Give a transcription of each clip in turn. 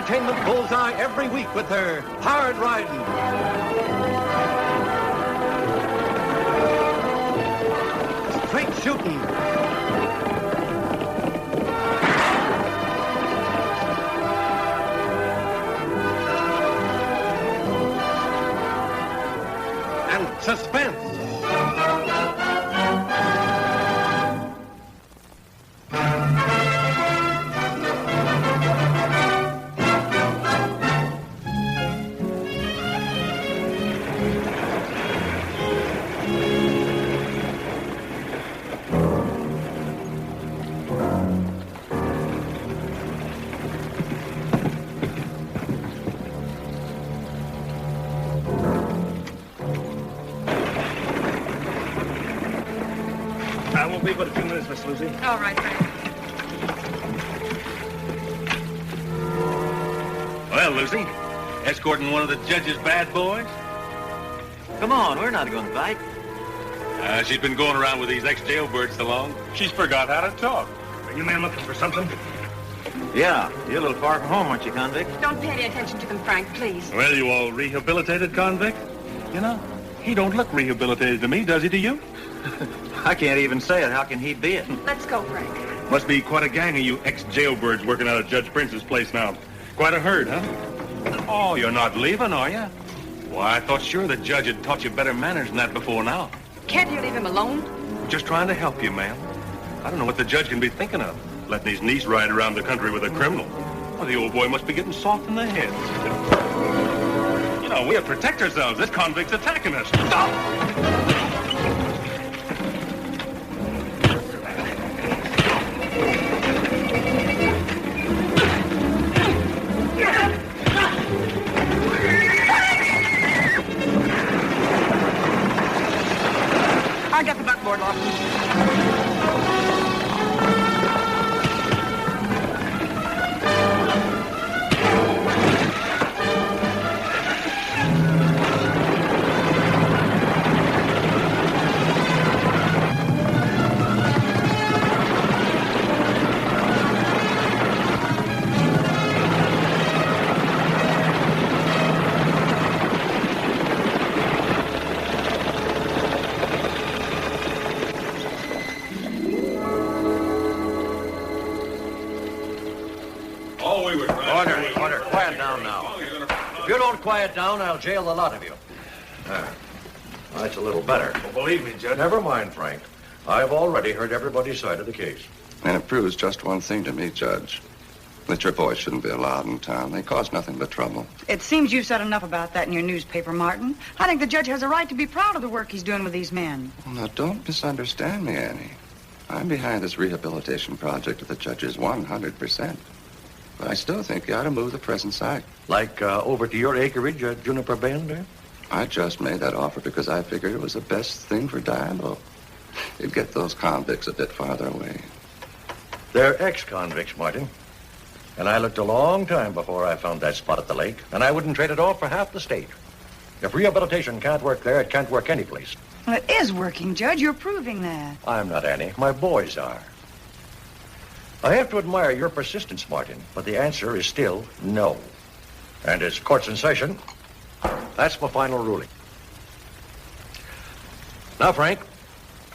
entertainment bullseye every week with her hard riding, straight shooting, and suspense. Be but a few minutes, Miss Lucy. All right, Frank. Well, Lucy, escorting one of the judge's bad boys? Come on, we're not going to fight. She's been going around with these ex-jailbirds so long, she's forgot how to talk. Are you men looking for something? Yeah, you're a little far from home, aren't you, convict? Don't pay any attention to them, Frank, please. Well, you all rehabilitated convict? You know, he don't look rehabilitated to me, does he to you? I can't even say it. How can he be it? Let's go, Frank. Must be quite a gang of you ex-jailbirds working out of Judge Prince's place now. Quite a herd, huh? Oh, you're not leaving, are you? Why, I thought sure the judge had taught you better manners than that before now. Can't you leave him alone? Just trying to help you, ma'am. I don't know what the judge can be thinking of, letting his niece ride around the country with a criminal. Well, the old boy must be getting soft in the head. You know, we have to protect ourselves. This convict's attacking us. Stop! I'll get the buckboard, Lawson. Order. Quiet down now. If you don't quiet down, I'll jail the lot of you. That's a little better. Well, believe me, Judge. Never mind, Frank. I've already heard everybody's side of the case. And it proves just one thing to me, Judge. That your boys shouldn't be allowed in town. They cause nothing but trouble. It seems you've said enough about that in your newspaper, Martin. I think the judge has a right to be proud of the work he's doing with these men. Well, now, don't misunderstand me, Annie. I'm behind this rehabilitation project of the judge's 100%. But I still think you ought to move the present site. Like over to your acreage at Juniper Bend, eh? I just made that offer because I figured it was the best thing for Diamond. It'd get those convicts a bit farther away. They're ex-convicts, Martin. And I looked a long time before I found that spot at the lake, and I wouldn't trade it all for half the state. If rehabilitation can't work there, it can't work anyplace. Well, it is working, Judge. You're proving that. I'm not, Annie. My boys are. I have to admire your persistence, Martin, but the answer is still no. And as court's in session, that's my final ruling. Now, Frank,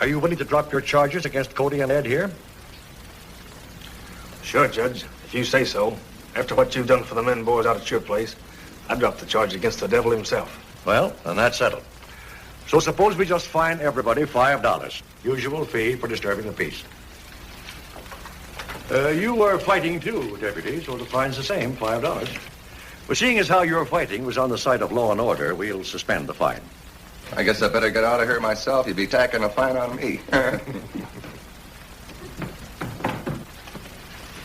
are you willing to drop your charges against Cody and Ed here? Sure, Judge. If you say so. After what you've done for the men boys out at your place, I'd drop the charge against the devil himself. Well, then that's settled. So suppose we just fine everybody $5. Usual fee for disturbing the peace. You were fighting too, Deputy, so the fine's the same, $5. But seeing as how your fighting was on the side of law and order, we'll suspend the fine. I guess I better get out of here myself. You'd be tacking a fine on me.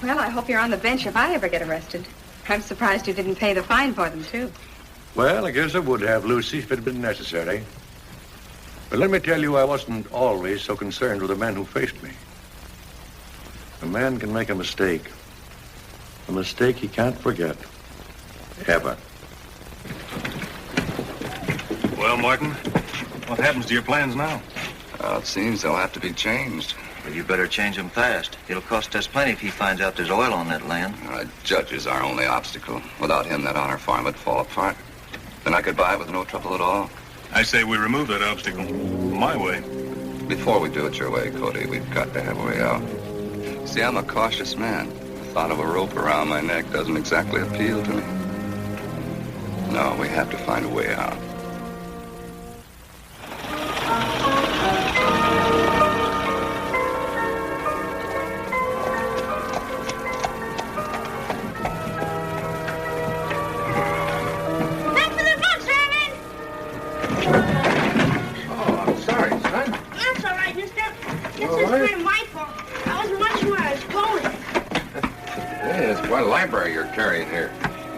Well, I hope you're on the bench if I ever get arrested. I'm surprised you didn't pay the fine for them, too. Well, I guess I would have, Lucy, if it had been necessary. But let me tell you, I wasn't always so concerned with the men who faced me. A man can make a mistake. A mistake he can't forget. Ever. Well, Martin, what happens to your plans now? Well, it seems they'll have to be changed. Well, you better change him fast. It'll cost us plenty if he finds out there's oil on that land. The judge is our only obstacle. Without him, that honor farm would fall apart. Then I could buy it with no trouble at all. I say we remove that obstacle. My way. Before we do it your way, Cody, we've got to have a way out. See, I'm a cautious man. The thought of a rope around my neck doesn't exactly appeal to me. No, we have to find a way out. Library you're carrying here.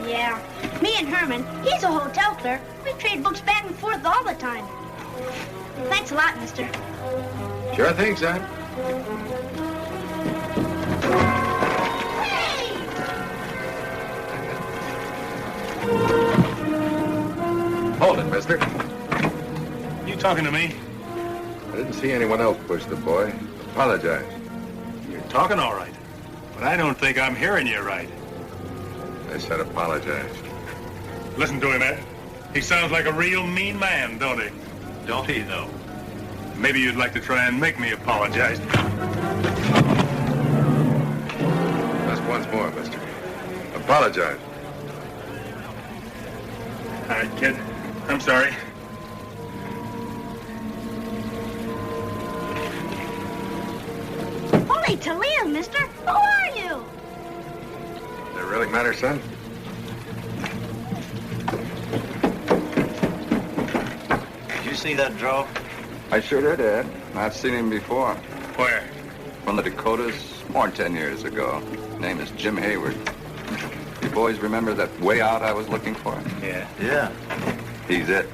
Yeah. Me and Herman, he's a hotel clerk. We trade books back and forth all the time. Thanks a lot, mister. Sure thing, son. Hey! Hold it, mister. You talking to me? I didn't see anyone else push the boy. Apologize. You're talking all right. But I don't think I'm hearing you right. I said apologize. Listen to him, Ed. He sounds like a real mean man, don't he? Don't he, though? Maybe you'd like to try and make me apologize. Just once more, mister. Apologize. All right, kid. I'm sorry. Holy Toledo, mister. Who are you? Does it really matter, son? Did you see that draw? I sure did, Ed. I've seen him before. Where? From the Dakotas, more than 10 years ago. Name is Jim Hayward. You boys remember that way out I was looking for? Yeah. Yeah. He's it.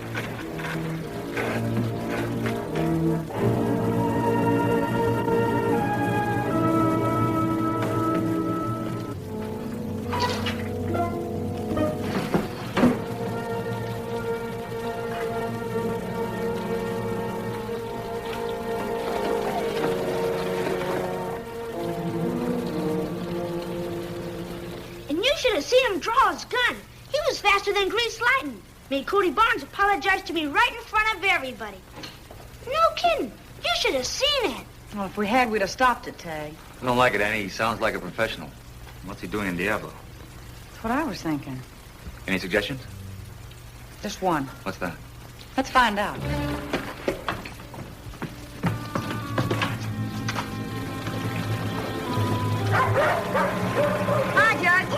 Draw his gun. He was faster than greased lightning. Made Cody Barnes apologize to me right in front of everybody. No kidding. You should have seen it. Well, if we had, we'd have stopped it, Tag. I don't like it, Annie. He sounds like a professional. What's he doing in Diablo? That's what I was thinking. Any suggestions? Just one. What's that? Let's find out. Hi, Judge.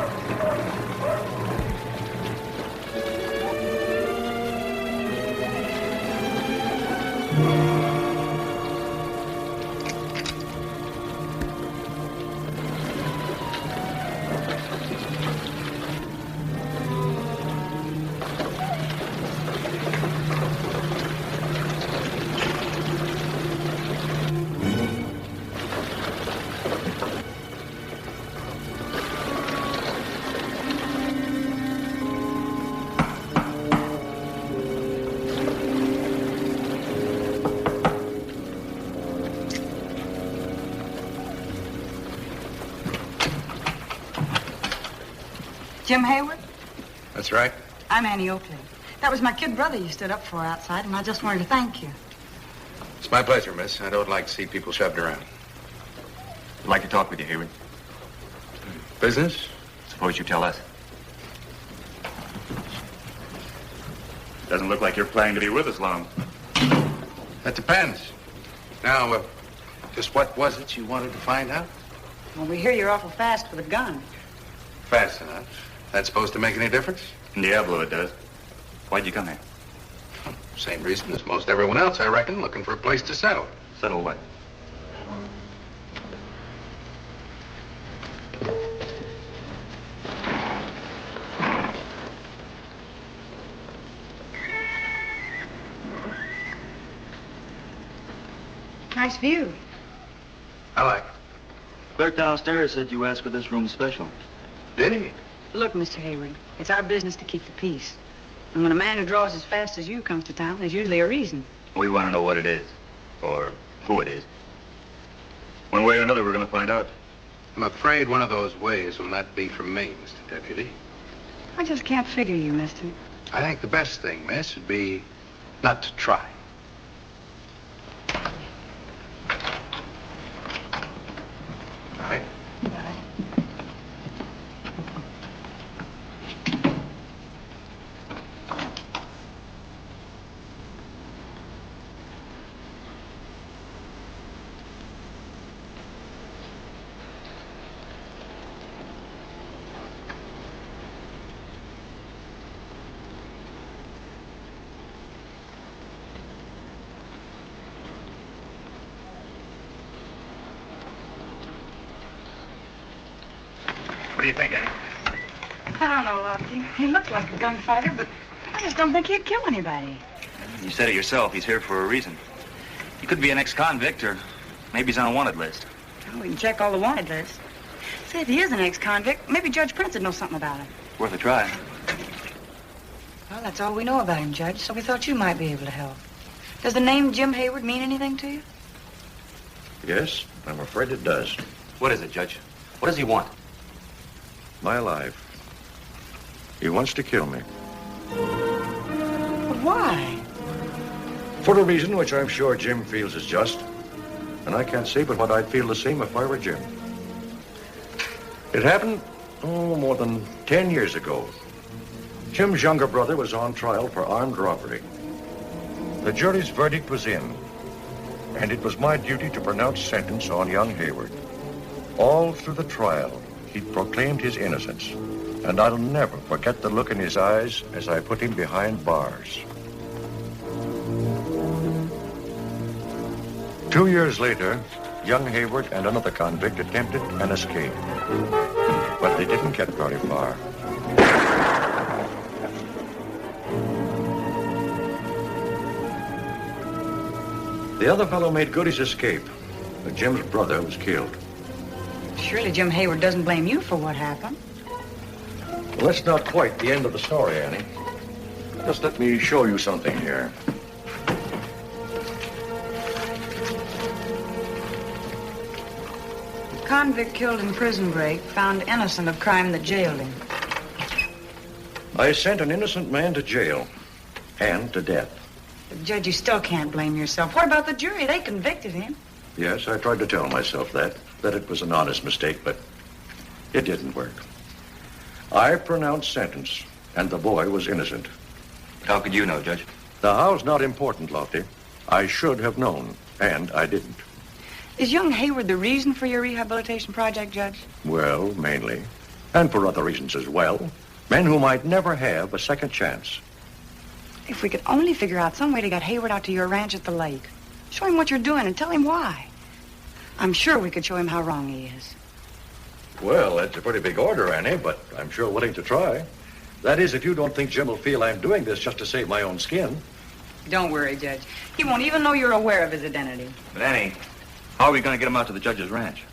Jim Hayward? That's right. I'm Annie Oakley. That was my kid brother you stood up for outside, and I just wanted to thank you. It's my pleasure, miss. I don't like to see people shoved around. I'd like to talk with you, Hayward. Business? Suppose you tell us. Doesn't look like you're planning to be with us long. That depends. Now, just what was it you wanted to find out? Well, we hear you're awful fast with a gun. Fast enough. That supposed to make any difference? In Diablo, it does. Why'd you come here? Same reason as most everyone else, I reckon, looking for a place to settle. Settle what? Nice view. I like it. Clerk downstairs said you asked for this room special. Did he? Look, Mr. Hayward, it's our business to keep the peace. And when a man who draws as fast as you comes to town, there's usually a reason. We want to know what it is. Or who it is. One way or another, we're going to find out. I'm afraid one of those ways will not be from me, Mr. Deputy. I just can't figure you, mister. I think the best thing, miss, would be not to try. All right. What do you think, Annie? I don't know, Lofty. He looks like a gunfighter, but I just don't think he'd kill anybody. You said it yourself. He's here for a reason. He could be an ex-convict, or maybe he's on a wanted list. Well, we can check all the wanted lists. Say, if he is an ex-convict, maybe Judge Prince would know something about him. Worth a try. Well, that's all we know about him, Judge, so we thought you might be able to help. Does the name Jim Hayward mean anything to you? Yes, I'm afraid it does. What is it, Judge? What does he want? My life. He wants to kill me. But why? For a reason which I'm sure Jim feels is just. And I can't say but what I'd feel the same if I were Jim. It happened, more than 10 years ago. Jim's younger brother was on trial for armed robbery. The jury's verdict was in, and it was my duty to pronounce sentence on young Hayward. All through the trial, he proclaimed his innocence, and I'll never forget the look in his eyes as I put him behind bars. 2 years later, young Hayward and another convict attempted an escape, but they didn't get very far. The other fellow made good his escape, but Jim's brother was killed. Surely Jim Hayward doesn't blame you for what happened. Well, that's not quite the end of the story, Annie. Just let me show you something here. Convict killed in prison break, found innocent of crime that jailed him. I sent an innocent man to jail and to death. But, Judge, you still can't blame yourself. What about the jury? They convicted him. Yes, I tried to tell myself that it was an honest mistake, but it didn't work. I pronounced sentence, and the boy was innocent. How could you know, Judge? The how's not important, Lofty. I should have known, and I didn't. Is young Hayward the reason for your rehabilitation project, Judge? Well, mainly. And for other reasons as well. Men who might never have a second chance. If we could only figure out some way to get Hayward out to your ranch at the lake. Show him what you're doing and tell him why. I'm sure we could show him how wrong he is. Well, that's a pretty big order, Annie, but I'm sure willing to try. That is, if you don't think Jim will feel I'm doing this just to save my own skin. Don't worry, Judge. He won't even know you're aware of his identity. But, Annie, how are we going to get him out to the judge's ranch?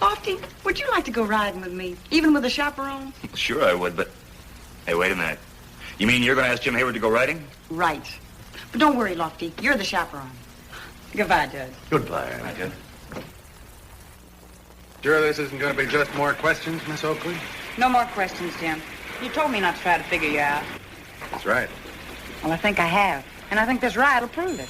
Lofty, would you like to go riding with me, even with a chaperone? Sure I would, but... Hey, wait a minute. You mean you're going to ask Jim Hayward to go riding? Right. But don't worry, Lofty. You're the chaperone. Goodbye, Judge. Goodbye, Annie. Judge. Sure this isn't going to be just more questions, Miss Oakley? No more questions, Jim. You told me not to try to figure you out. That's right. Well, I think I have. And I think this ride will prove it.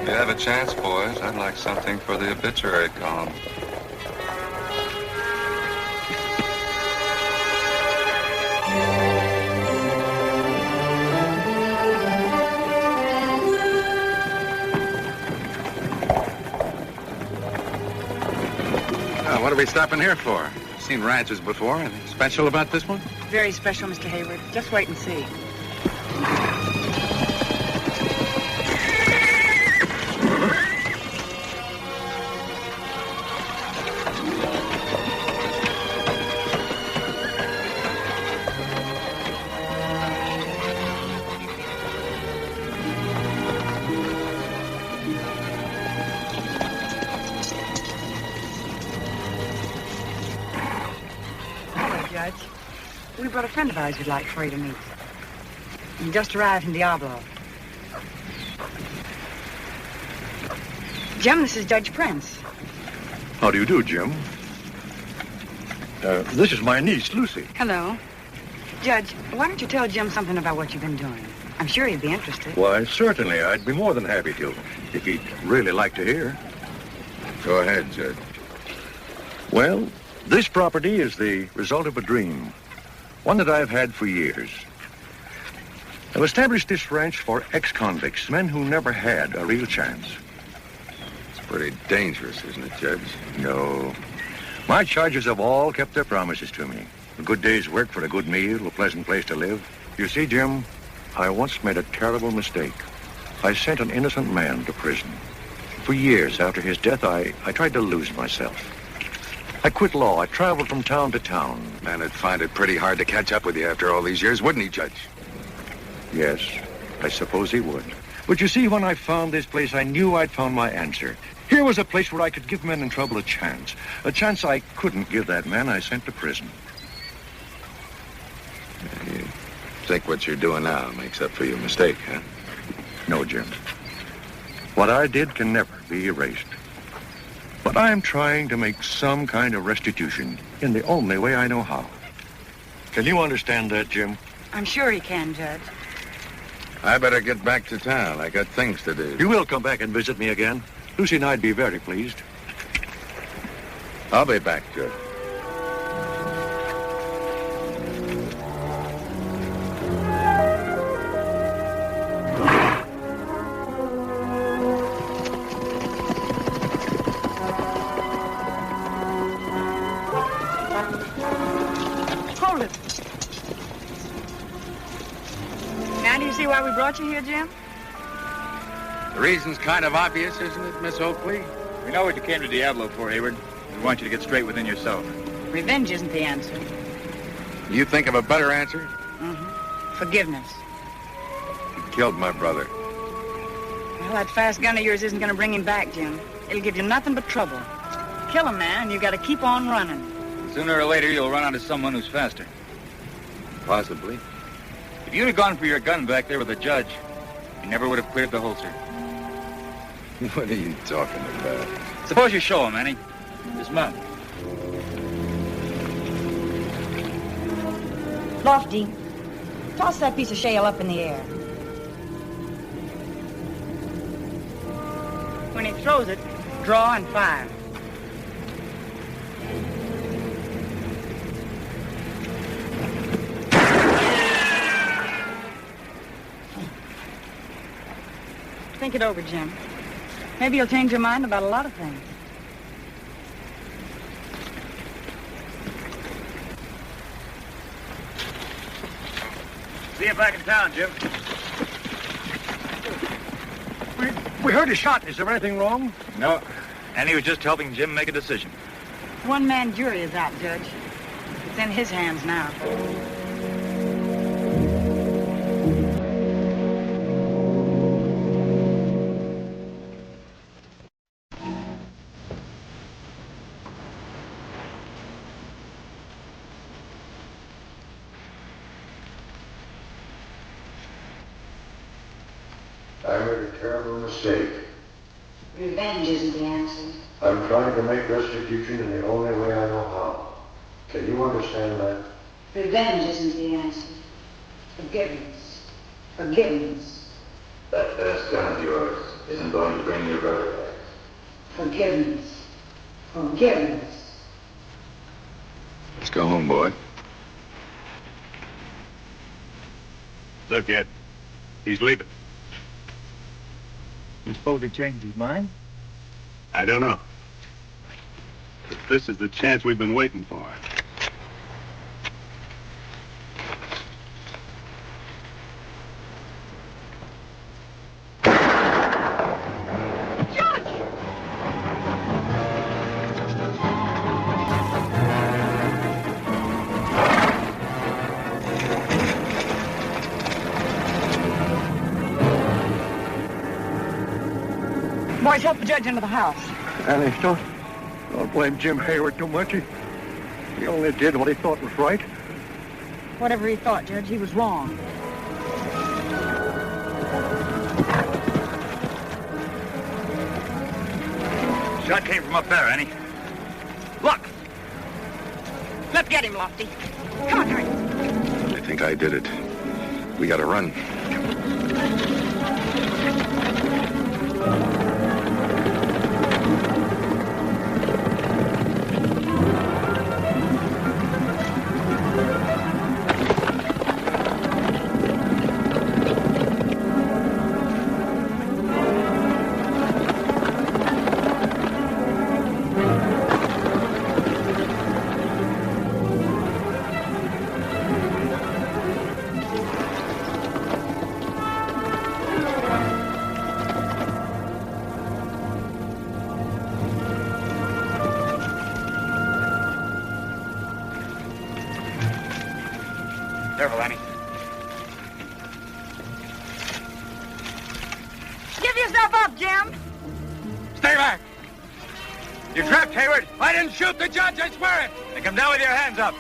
If you have a chance, boys, I'd like something for the obituary column. What are we stopping here for? Seen ranches before. Anything special about this one? Very special, Mr. Hayward. Just wait and see. brought a friend of ours we'd like for you to meet. He just arrived from the outlaw. Jim, this is Judge Prince. How do you do, Jim? This is my niece, Lucy. Hello. Judge, why don't you tell Jim something about what you've been doing? I'm sure he'd be interested. Why, certainly. I'd be more than happy to, if he'd really like to hear. Go ahead, Judge. Well, this property is the result of a dream, one that I've had for years. I've established this ranch for ex-convicts, men who never had a real chance. It's pretty dangerous, isn't it, Judge? No. My charges have all kept their promises to me. A good day's work for a good meal, a pleasant place to live. You see, Jim, I once made a terrible mistake. I sent an innocent man to prison. For years after his death, I tried to lose myself. I quit law. I traveled from town to town. Man would find it pretty hard to catch up with you after all these years, wouldn't he, Judge? Yes, I suppose he would. But you see, when I found this place, I knew I'd found my answer. Here was a place where I could give men in trouble a chance I couldn't give that man I sent to prison. You think what you're doing now makes up for your mistake, huh? No, Jim. What I did can never be erased. But I'm trying to make some kind of restitution in the only way I know how. Can you understand that, Jim? I'm sure he can, Judge. I better get back to town. I got things to do. You will come back and visit me again? Lucy and I'd be very pleased. I'll be back, Judge. Hold it. Now do you see why we brought you here, Jim? The reason's kind of obvious, isn't it, Miss Oakley? We know what you came to Diablo for, Hayward. We want you to get straight within yourself. Revenge isn't the answer. You think of a better answer? Mm-hmm. Forgiveness. You killed my brother. Well, that fast gun of yours isn't going to bring him back, Jim. It'll give you nothing but trouble. Kill a man, and you got to keep on running. Sooner or later, you'll run onto someone who's faster. Possibly. If you'd have gone for your gun back there with the judge, you never would have cleared the holster. What are you talking about? Suppose you show him, Annie. Dismount. Lofty, toss that piece of shale up in the air. When he throws it, draw and fire. Think it over, Jim. Maybe you'll change your mind about a lot of things. See you back in town, Jim. We heard a shot. Is there anything wrong? No. Annie was just helping Jim make a decision. One-man jury is out, Judge. It's in his hands now. I made a terrible mistake. Revenge isn't the answer. I'm trying to make restitution in the only way I know how. Can you understand that? Revenge isn't the answer. Forgiveness. Forgiveness. That fast gun of yours isn't going to bring your brother back. Forgiveness. Forgiveness. Let's go home, boy. Look, Ed. He's leaving. You suppose he changed his mind? I don't know. But this is the chance we've been waiting for. Boys, help the judge into the house. Annie, don't blame Jim Hayward too much. He only did what he thought was right. Whatever he thought, Judge, he was wrong. Shot came from up there, Annie. Look! Let's get him, Lofty. Come on, hurry. I think I did it. We gotta run. Careful, Annie. Give yourself up, Jim. Stay back! You trapped Hayward. I didn't shoot the judge, I swear it. Then come down with your hands up.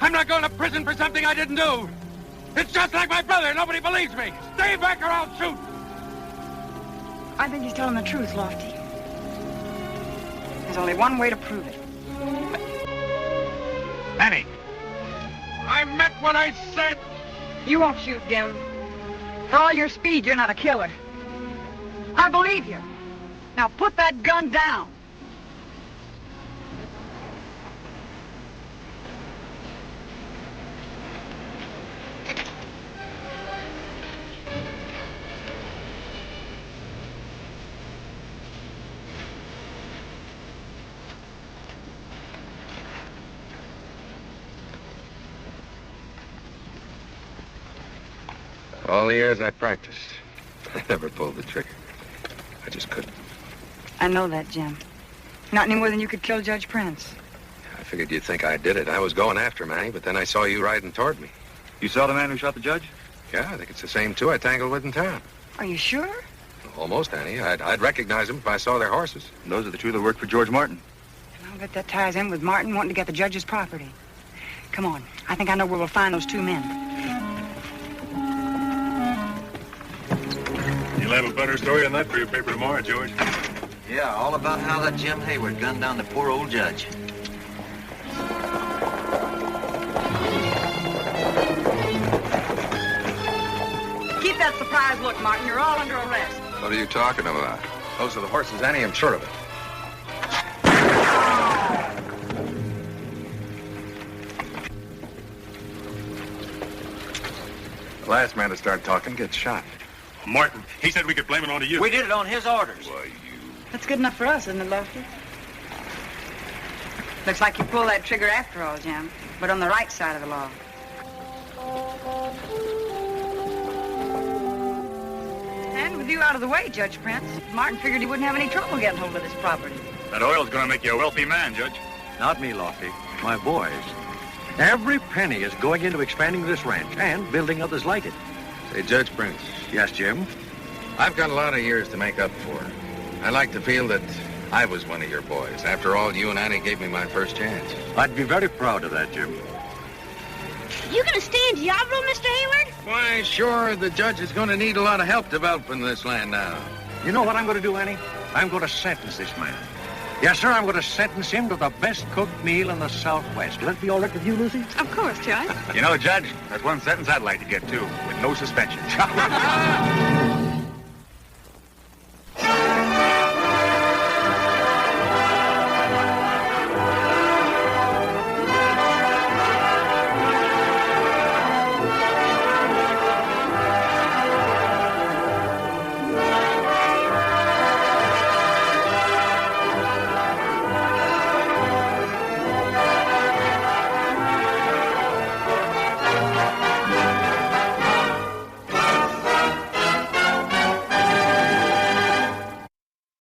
I'm not going to prison for something I didn't do. It's just like my brother. Nobody believes me. Stay back or I'll shoot. I think he's telling the truth, Lofty. There's only one way to prove it. Annie. I meant what I said. You won't shoot, Jim. For all your speed, you're not a killer. I believe you. Now put that gun down. All the years I practiced, I never pulled the trigger. I just couldn't. I know that, Jim. Not any more than you could kill Judge Prince. I figured you'd think I did it. I was going after him, Annie, but then I saw you riding toward me. You saw the man who shot the judge? Yeah, I think it's the same two I tangled with in town. Are you sure? Almost, Annie. I'd recognize them if I saw their horses. And those are the two that worked for George Martin. And I'll bet that ties in with Martin wanting to get the judge's property. Come on. I think I know where we'll find those two men. You'll have a better story than that for your paper tomorrow, George. Yeah, all about how that Jim Hayward gunned down the poor old judge. Keep that surprised look, Martin. You're all under arrest. What are you talking about? Those are the horses, Annie. I'm sure of it. The last man to start talking gets shot. Martin, he said we could blame it on you. We did it on his orders. Why, That's good enough for us, isn't it, Lofty? Looks like you pulled that trigger after all, Jim. But on the right side of the law. And with you out of the way, Judge Prince, Martin figured he wouldn't have any trouble getting hold of this property. That oil's going to make you a wealthy man, Judge. Not me, Lofty. My boys. Every penny is going into expanding this ranch and building others like it. Say, Judge Prince. Yes, Jim? I've got a lot of years to make up for. I like to feel that I was one of your boys. After all, you and Annie gave me my first chance. I'd be very proud of that, Jim. You gonna stay in Diablo, Mr. Hayward? Why, sure, the judge is going to need a lot of help developing this land now. You know what I'm going to do, Annie? I'm going to sentence this man. Yes, sir, I'm going to sentence him to the best cooked meal in the Southwest. Will that be all right with you, Lucy? Of course, Judge. You know, Judge, that's one sentence I'd like to get, too, with no suspension.